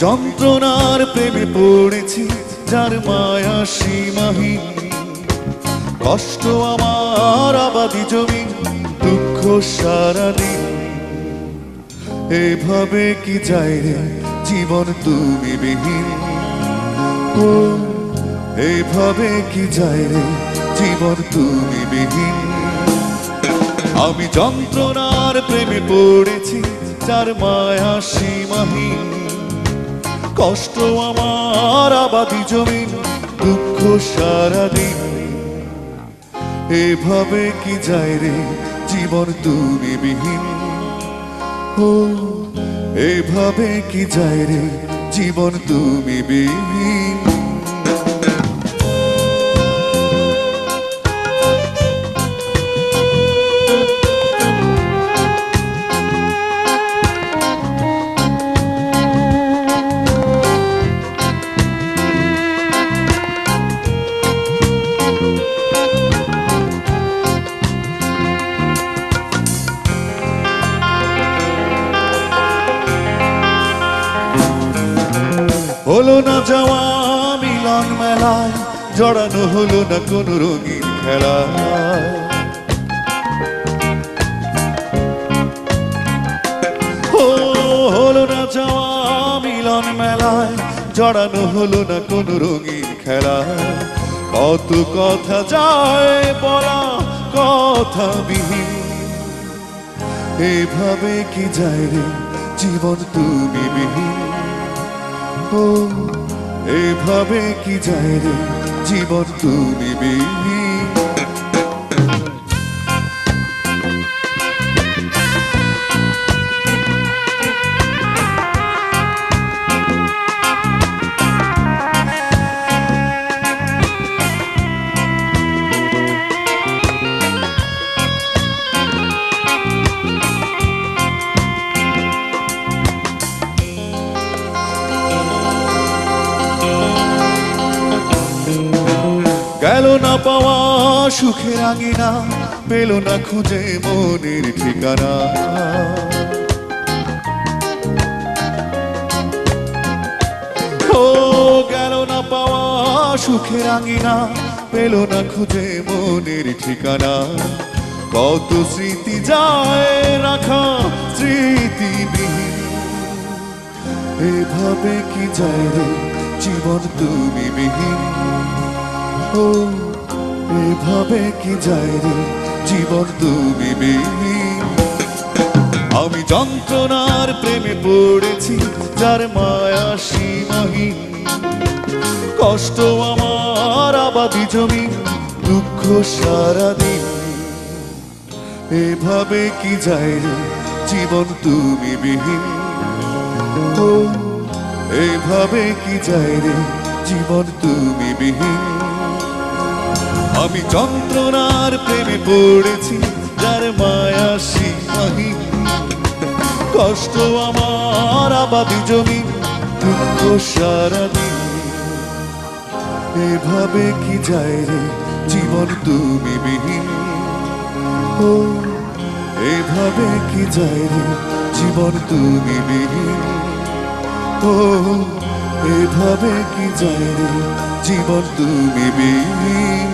যন্ত্রণার প্রেমে পড়েছি যার মায়া সীমাহীন, কষ্ট আমার আবাদি জমি, দুঃখ সারাদিন। এভাবে কি যায় রে জীবন তুমি বিহীন, ও এভাবে কি যায় রে জীবন তুমি বিহীন। আমি যন্ত্রণার প্রেমে পড়েছি যার মায়া সীমাহীন, কষ্ট আমার আবাদি জমিন, দুঃখ সারাদিন। এভাবে কি যায় রে জীবন তুমি বিহীন, ও এভাবে কি যায় রে জীবন তুমি বিহীন। হলো না যাওয়া মিলন মেলায়, জড়ানো হলো না কোন রঙিন খেলায়। ও হলো না যাওয়া মিলন মেলায়, জড়ানো হলো না কোন রঙিন খেলায়। কত কথা যায় বলা কথা বিহীন, এভাবে কি যায় রে জীবন তুমি বিহীন, ও এভাবে কি যায় রে জীবন তুমি বিহীন। গেল না পাওয়া সুখের আঙিনা, পেল না খুঁজে মনের ঠিকানা। ও গেল না পাওয়া সুখের আঙিনা, পেল না খুঁজে মনের ঠিকানা। কত স্মৃতি যায় রাখা স্মৃতিবিহীন, এভাবে কি যায় রে জীবন তুমি বিহীন, ও এভাবে কি যায় রে জীবন তুমি বিহীন। আমি যন্ত্রণার প্রেমে পড়েছি যার মায়া সীমাহীন, কষ্ট আমার আবাদি জমি, দুঃখ সারাদিন। এভাবে কি যায় রে জীবন তুমি বিহীন, ও এভাবে কি যায় রে জীবন তুমি বিহীন। আমি যন্ত্রণার প্রেমে পড়েছি যার মায়া সীমাহীন, কষ্ট আমার আবাদি জমি, দুঃখ সারাদিন। এভাবে কি যায় রে জীবন তুমি বিহীন, ও এভাবে কি যায় রে জীবন তুমি বিহীন, ও এভাবে কি যায় রে জীবন তুমি বিহীন।